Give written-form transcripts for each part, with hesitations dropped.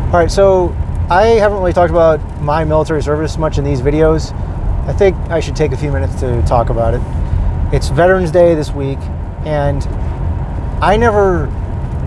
All right, so I haven't really talked about my military service much in these videos. I think I should take a few minutes to talk about it. It's Veterans Day this week, and I never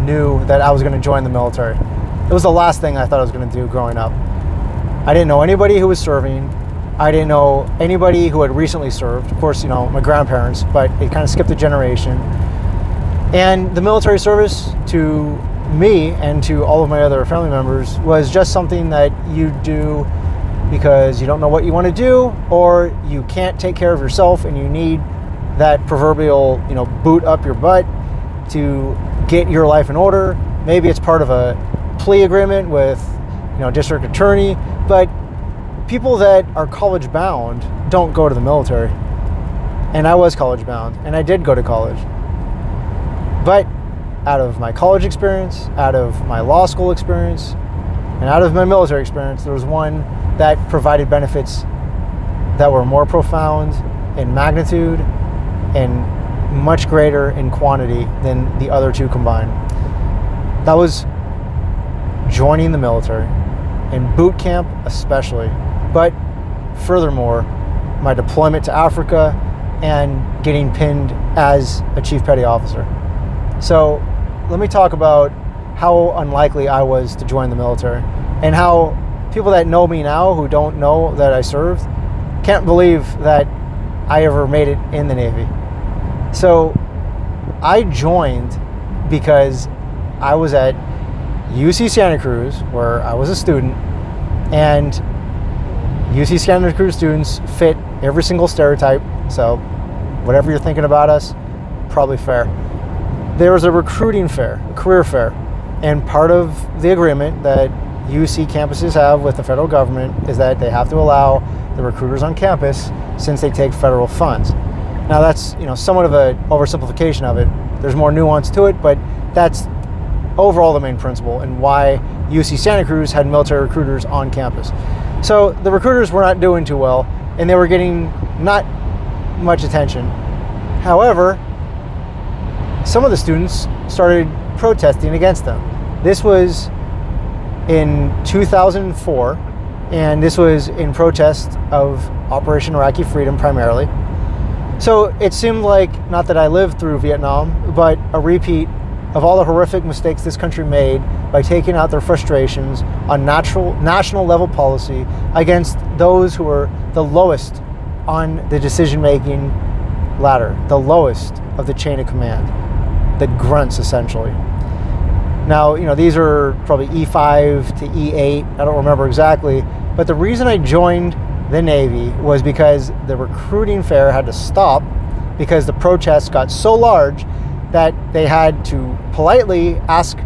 knew that I was going to join the military. It was the last thing I thought I was going to do growing up. I didn't know anybody who was serving. I didn't know anybody who had recently served. Of course, my grandparents, but it kind of skipped a generation. And the military service, to me and to all of my other family members, was just something that you do because you don't know what you want to do, or you can't take care of yourself and you need that proverbial, boot up your butt to get your life in order. Maybe it's part of a plea agreement with, district attorney, but people that are college bound don't go to the military. And I was college bound, and I did go to college. But out of my college experience, out of my law school experience, and out of my military experience, there was one that provided benefits that were more profound in magnitude and much greater in quantity than the other two combined. That was joining the military, in boot camp especially, but furthermore, my deployment to Africa and getting pinned as a Chief Petty Officer. So let me talk about how unlikely I was to join the military, and how people that know me now who don't know that I served can't believe that I ever made it in the Navy. So I joined because I was at UC Santa Cruz, where I was a student, and UC Santa Cruz students fit every single stereotype, so whatever you're thinking about us, probably fair. There was a recruiting fair, a career fair, and part of the agreement that UC campuses have with the federal government is that they have to allow the recruiters on campus since they take federal funds. Now that's somewhat of an oversimplification of it. There's more nuance to it, but that's overall the main principle and why UC Santa Cruz had military recruiters on campus. So the recruiters were not doing too well, and they were getting not much attention. However, some of the students started protesting against them. This was in 2004, and this was in protest of Operation Iraqi Freedom primarily. So it seemed like, not that I lived through Vietnam, but a repeat of all the horrific mistakes this country made by taking out their frustrations on national level policy against those who were the lowest on the decision-making ladder, the lowest of the chain of command, the grunts essentially. Now, these are probably E5 to E8, I don't remember exactly, but the reason I joined the Navy was because the recruiting fair had to stop because the protests got so large that they had to politely ask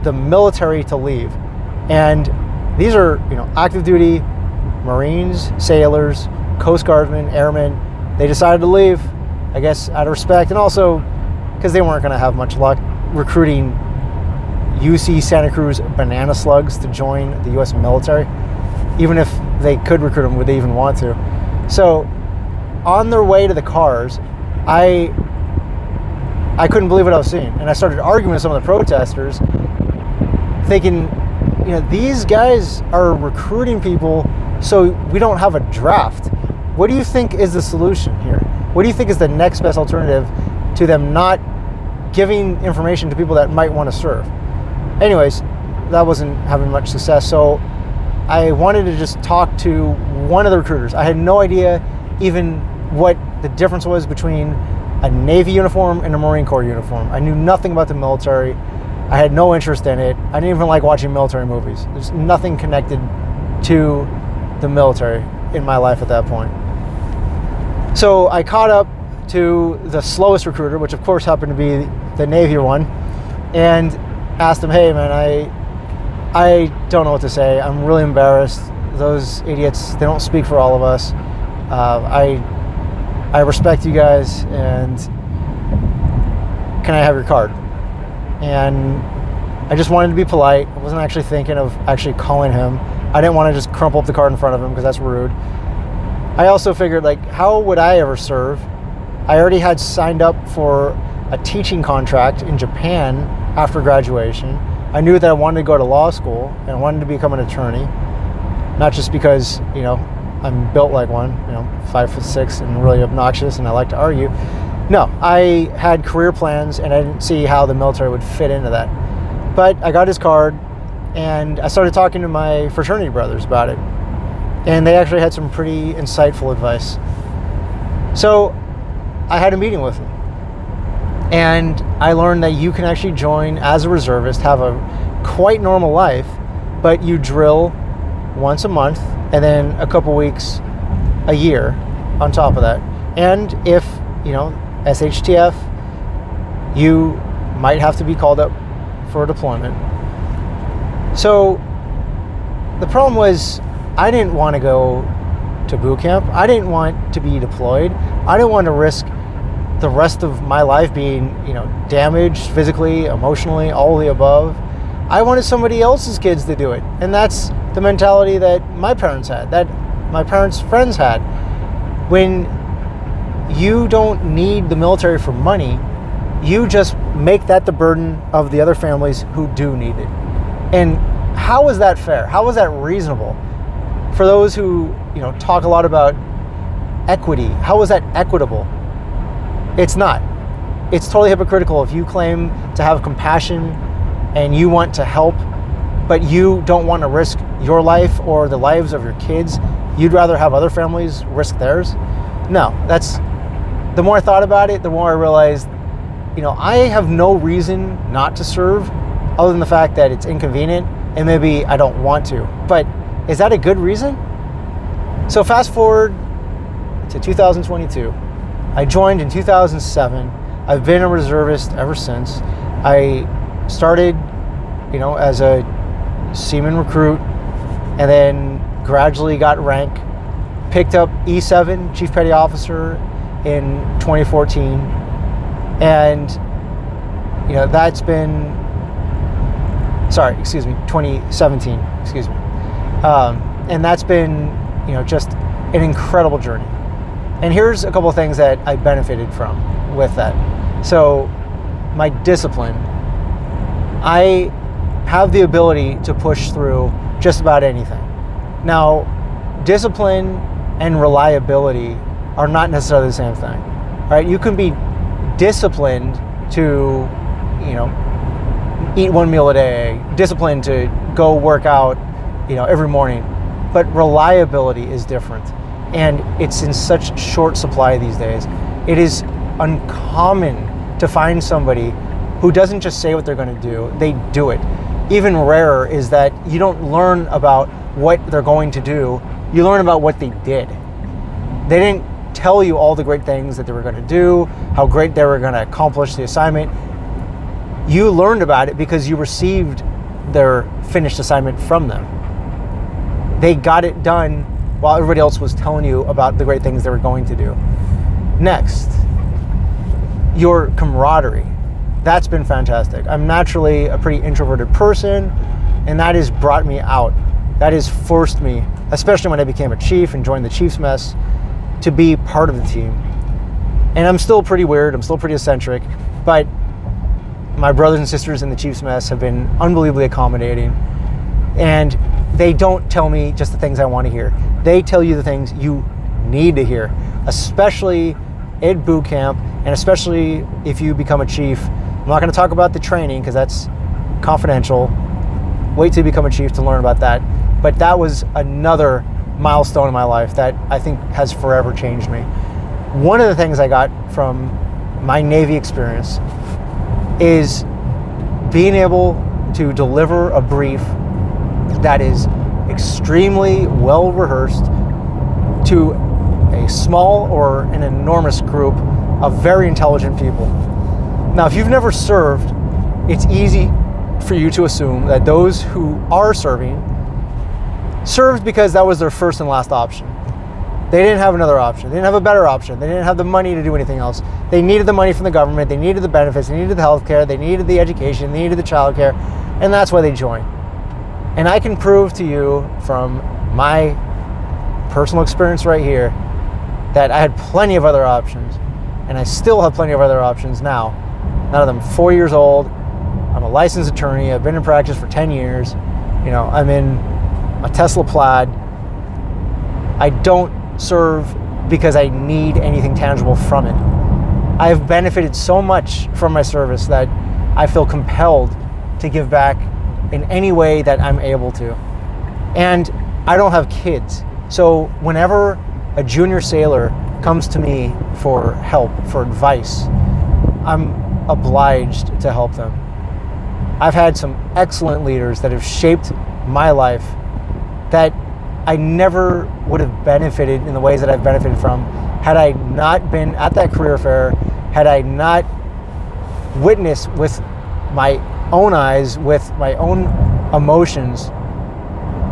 the military to leave. And these are, active duty Marines, sailors, Coast Guardsmen, airmen. They decided to leave, I guess out of respect, and also because they weren't going to have much luck recruiting UC Santa Cruz banana slugs to join the U.S. military. Even if they could recruit them, would they even want to? So on their way to the cars, I couldn't believe what I was seeing. And I started arguing with some of the protesters, thinking, these guys are recruiting people so we don't have a draft. What do you think is the solution here? What do you think is the next best alternative to them not giving information to people that might want to serve? Anyways, that wasn't having much success. So I wanted to just talk to one of the recruiters. I had no idea even what the difference was between a Navy uniform and a Marine Corps uniform. I knew nothing about the military. I had no interest in it. I didn't even like watching military movies. There's nothing connected to the military in my life at that point. So I caught up to the slowest recruiter, which of course happened to be the Navy one, and asked him, hey man, I don't know what to say. I'm really embarrassed. Those idiots, they don't speak for all of us. I respect you guys, and can I have your card? And I just wanted to be polite. I wasn't actually thinking of actually calling him. I didn't want to just crumple up the card in front of him because that's rude. I also figured, how would I ever serve? I already had signed up for a teaching contract in Japan after graduation. I knew that I wanted to go to law school and I wanted to become an attorney, not just because, I'm built like one, 5'6" and really obnoxious and I like to argue. No, I had career plans and I didn't see how the military would fit into that. But I got his card and I started talking to my fraternity brothers about it. And they actually had some pretty insightful advice. So I had a meeting with him. And I learned that you can actually join as a reservist, have a quite normal life, but you drill once a month and then a couple weeks a year on top of that. And if, SHTF, you might have to be called up for a deployment. So the problem was I didn't want to go to boot camp. I didn't want to be deployed. I didn't want to risk the rest of my life being, damaged physically, emotionally, all of the above. I wanted somebody else's kids to do it. And that's the mentality that my parents had, that my parents' friends had. When you don't need the military for money, you just make that the burden of the other families who do need it. And how is that fair? How is that reasonable? For those who, talk a lot about equity, how is that equitable? It's not. It's totally hypocritical if you claim to have compassion and you want to help, but you don't want to risk your life or the lives of your kids. You'd rather have other families risk theirs. No, the more I thought about it, the more I realized, I have no reason not to serve other than the fact that it's inconvenient and maybe I don't want to. But is that a good reason? So fast forward to 2022. I joined in 2007. I've been a reservist ever since. I started, as a seaman recruit and then gradually got rank, picked up E7, Chief Petty Officer, in 2014. And, that's been, 2017, and that's been, just an incredible journey. And here's a couple of things that I benefited from with that. So my discipline, I have the ability to push through just about anything. Now, discipline and reliability are not necessarily the same thing, right? You can be disciplined to, eat one meal a day, disciplined to go work out, every morning, but reliability is different. And it's in such short supply these days. It is uncommon to find somebody who doesn't just say what they're going to do, they do it. Even rarer is that you don't learn about what they're going to do, you learn about what they did. They didn't tell you all the great things that they were going to do, how great they were going to accomplish the assignment. You learned about it because you received their finished assignment from them. They got it done while everybody else was telling you about the great things they were going to do. Next, your camaraderie. That's been fantastic. I'm naturally a pretty introverted person, and that has brought me out. That has forced me, especially when I became a chief and joined the Chiefs Mess, to be part of the team. And I'm still pretty weird, I'm still pretty eccentric, but my brothers and sisters in the Chiefs Mess have been unbelievably accommodating, and they don't tell me just the things I want to hear. They tell you the things you need to hear, especially at boot camp, and especially if you become a chief. I'm not going to talk about the training because that's confidential. Wait till you become a chief to learn about that. But that was another milestone in my life that I think has forever changed me. One of the things I got from my Navy experience is being able to deliver a brief that is extremely well rehearsed to a small or an enormous group of very intelligent people. Now, if you've never served, it's easy for you to assume that those who are serving served because that was their first and last option. They didn't have another option. They didn't have a better option. They didn't have the money to do anything else. They needed the money from the government. They needed the benefits. They needed the health care. They needed the education. They needed the child care. And that's why they joined. And I can prove to you from my personal experience right here that I had plenty of other options. And I still have plenty of other options now. None of them 4 years old. I'm a licensed attorney. I've been in practice for 10 years. You know, I'm in a Tesla Plaid. I don't serve because I need anything tangible from it. I've benefited so much from my service that I feel compelled to give back in any way that I'm able to. And I don't have kids. So whenever a junior sailor comes to me for help, for advice, I'm obliged to help them. I've had some excellent leaders that have shaped my life that I never would have benefited in the ways that I've benefited from had I not been at that career fair, had I not witnessed with my own eyes, with my own emotions,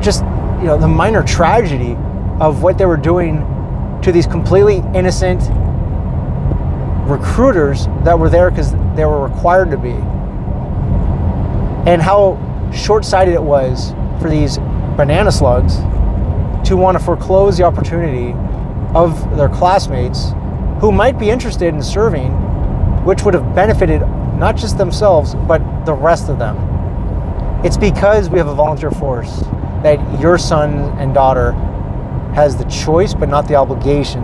just, you know, the minor tragedy of what they were doing to these completely innocent recruiters that were there because they were required to be. And how short-sighted it was for these banana slugs to want to foreclose the opportunity of their classmates who might be interested in serving, which would have benefited not just themselves, but the rest of them. It's because we have a volunteer force that your son and daughter has the choice, but not the obligation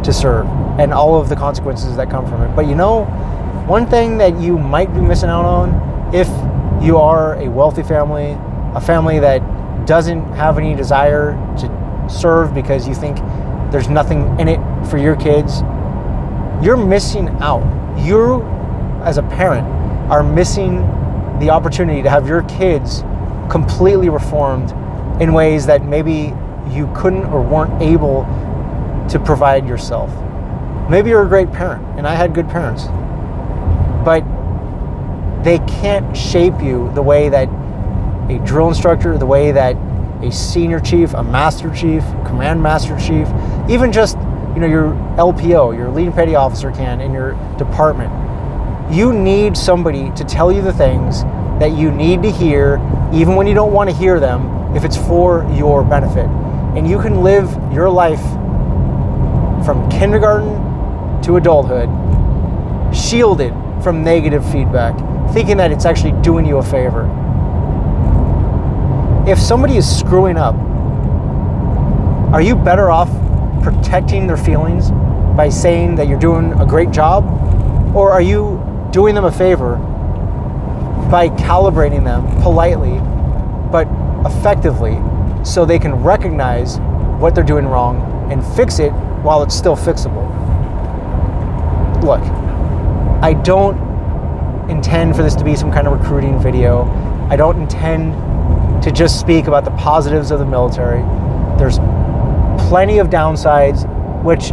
to serve, and all of the consequences that come from it. But you know, one thing that you might be missing out on if you are a wealthy family, a family that doesn't have any desire to serve because you think there's nothing in it for your kids, you're missing out. You, as a parent, are missing the opportunity to have your kids completely reformed in ways that maybe you couldn't or weren't able to provide yourself. Maybe you're a great parent, and I had good parents, but they can't shape you the way that a drill instructor, the way that a senior chief, a master chief, command master chief, even just, you know, your LPO, your leading petty officer can in your department. You need somebody to tell you the things that you need to hear, even when you don't want to hear them, if it's for your benefit. And you can live your life from kindergarten to adulthood shielded from negative feedback, thinking that it's actually doing you a favor. If somebody is screwing up, are you better off protecting their feelings by saying that you're doing a great job? Or are you doing them a favor by calibrating them politely but effectively so they can recognize what they're doing wrong and fix it while it's still fixable? Look, I don't intend for this to be some kind of recruiting video. I don't intend to just speak about the positives of the military. There's plenty of downsides, which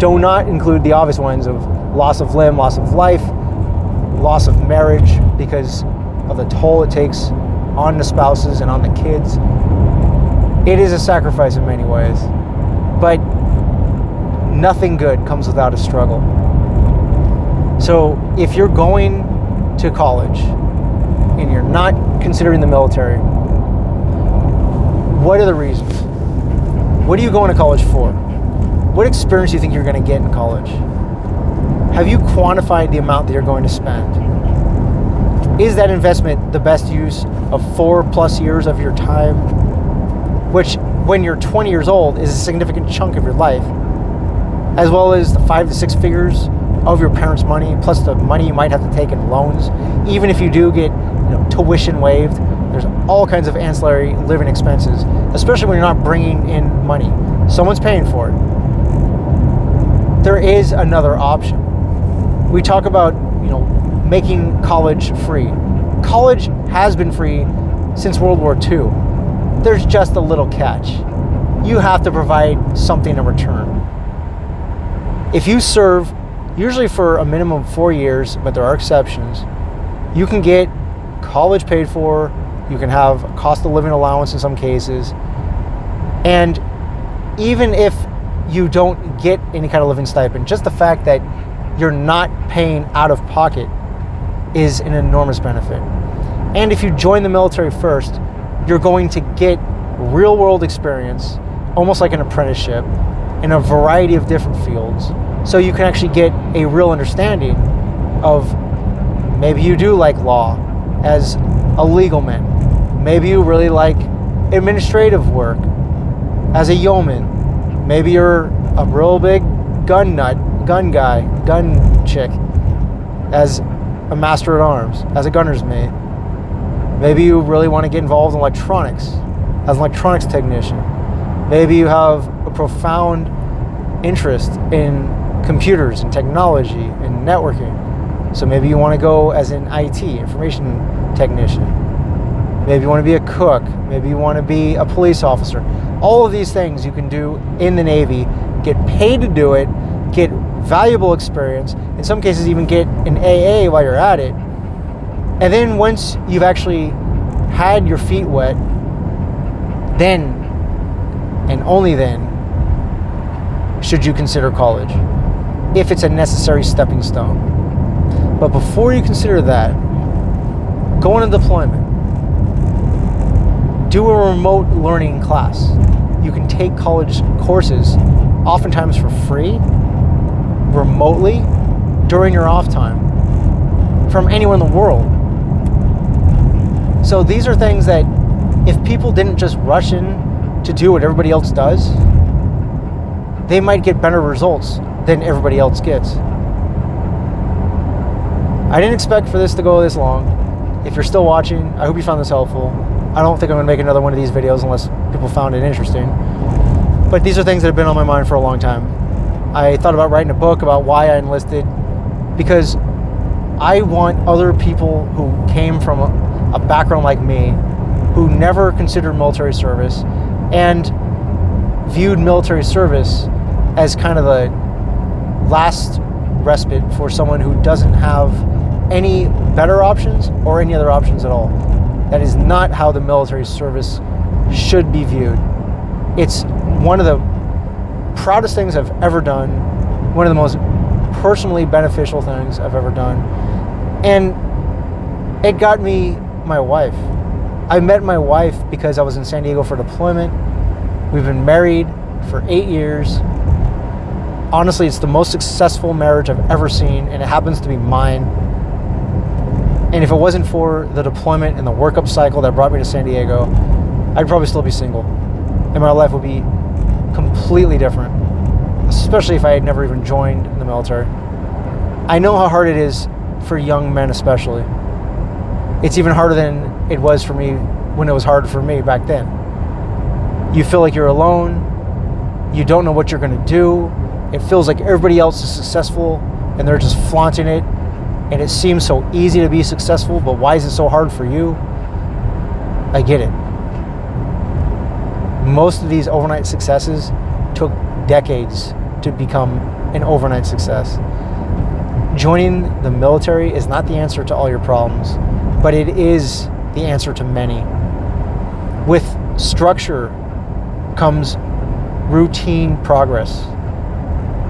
do not include the obvious ones of loss of limb, loss of life, loss of marriage because of the toll it takes on the spouses and on the kids. It is a sacrifice in many ways, but nothing good comes without a struggle. So if you're going to college and you're not considering the military, what are the reasons? What are you going to college for? What experience do you think you're going to get in college? Have you quantified the amount that you're going to spend? Is that investment the best use of 4+ years of your time? Which, when you're 20 years old, is a significant chunk of your life, as well as the 5 to 6 figures of your parents' money, plus the money you might have to take in loans. Even if you do get, tuition waived, there's all kinds of ancillary living expenses, especially when you're not bringing in money. Someone's paying for it. There is another option. We talk about, making college free. College has been free since World War II. There's just a little catch. You have to provide something in return. If you serve, usually for a minimum of 4 years, but there are exceptions, you can get college paid for, you can have a cost of living allowance in some cases, and even if you don't get any kind of living stipend, just the fact that you're not paying out of pocket is an enormous benefit. And if you join the military first, you're going to get real world experience, almost like an apprenticeship, in a variety of different fields. So you can actually get a real understanding of, maybe you do like law, as a legal man. Maybe you really like administrative work as a yeoman. Maybe you're a real big gun nut, gun guy, gun chick as a master at arms, as a gunner's mate. Maybe you really want to get involved in electronics as an electronics technician. Maybe you have a profound interest in computers and technology and networking. So maybe you want to go as an IT, information technician. Maybe you want to be a cook. Maybe you want to be a police officer. All of these things you can do in the Navy, get paid to do it, get valuable experience, in some cases even get an AA while you're at it. And then once you've actually had your feet wet, then and only then should you consider college, if it's a necessary stepping stone. But before you consider that, go on a deployment. Do a remote learning class. You can take college courses, oftentimes for free, remotely, during your off time, from anywhere in the world. So these are things that if people didn't just rush in to do what everybody else does, they might get better results than everybody else gets. I didn't expect for this to go this long. If you're still watching, I hope you found this helpful. I don't think I'm going to make another one of these videos unless people found it interesting. But these are things that have been on my mind for a long time. I thought about writing a book about why I enlisted, because I want other people who came from a background like me, who never considered military service and viewed military service as kind of the last respite for someone who doesn't have any better options or any other options at all. That is not how the military service should be viewed. It's one of the proudest things I've ever done, one of the most personally beneficial things I've ever done, and it got me my wife. I met my wife because I was in San Diego for deployment. We've been married for 8 years. Honestly, it's the most successful marriage I've ever seen, and it happens to be mine. And if it wasn't for the deployment and the workup cycle that brought me to San Diego, I'd probably still be single. And my life would be completely different, especially if I had never even joined the military. I know how hard it is for young men especially. It's even harder than it was for me when it was hard for me back then. You feel like you're alone. You don't know what you're going to do. It feels like everybody else is successful and they're just flaunting it. And it seems so easy to be successful, but why is it so hard for you? I get it. Most of these overnight successes took decades to become an overnight success. Joining the military is not the answer to all your problems, but it is the answer to many. With structure comes routine progress,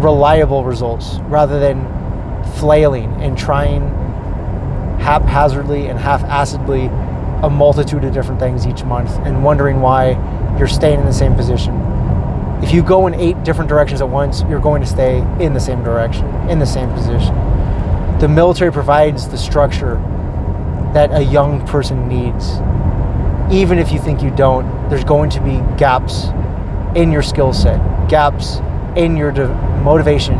reliable results, rather than flailing and trying haphazardly and half-assedly a multitude of different things each month and wondering why you're staying in the same position. If you go in 8 different directions at once, you're going to stay in the same direction, in the same position. The military provides the structure that a young person needs. Even if you think you don't, there's going to be gaps in your skill set, gaps in your motivation,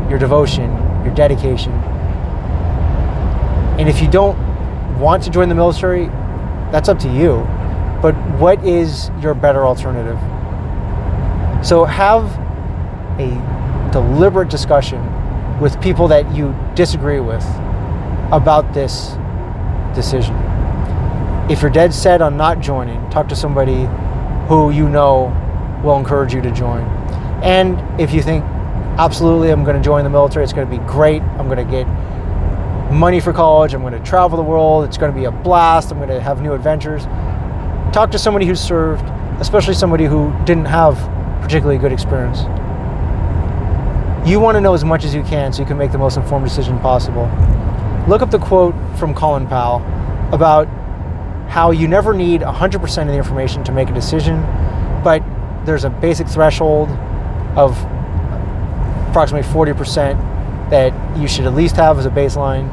your devotion, your dedication. And if you don't want to join the military, that's up to you. But what is your better alternative? So have a deliberate discussion with people that you disagree with about this decision. If you're dead set on not joining, talk to somebody who you know will encourage you to join. And if you think, absolutely, I'm going to join the military, it's going to be great, I'm going to get money for college, I'm going to travel the world, it's going to be a blast, I'm going to have new adventures, talk to somebody who's served, especially somebody who didn't have particularly good experience. You want to know as much as you can so you can make the most informed decision possible. Look up the quote from Colin Powell about how you never need 100% of the information to make a decision, but there's a basic threshold of approximately 40% that you should at least have as a baseline,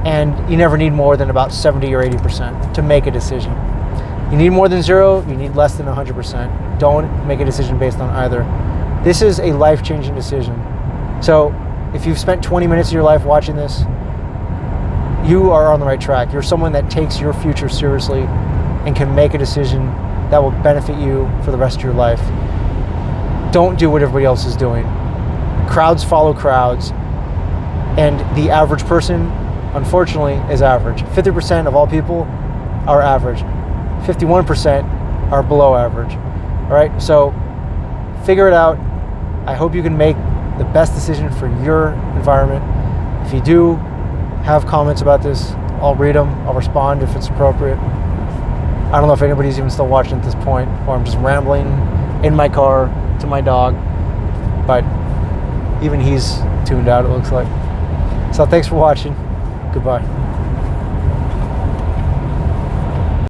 and you never need more than about 70 or 80% to make a decision. You need more than 0, you need less than 100%. Don't make a decision based on either. This is a life-changing decision. So if you've spent 20 minutes of your life watching this, you are on the right track. You're someone that takes your future seriously and can make a decision that will benefit you for the rest of your life. Don't do what everybody else is doing. Crowds follow crowds, and the average person, unfortunately, is average. 50% of all people are average. 51% are below average. All right, so figure it out. I hope you can make the best decision for your environment. If you do have comments about this, I'll read them. I'll respond if it's appropriate. I don't know if anybody's even still watching at this point, or I'm just rambling in my car to my dog, but even he's tuned out, it looks like. So thanks for watching. Goodbye.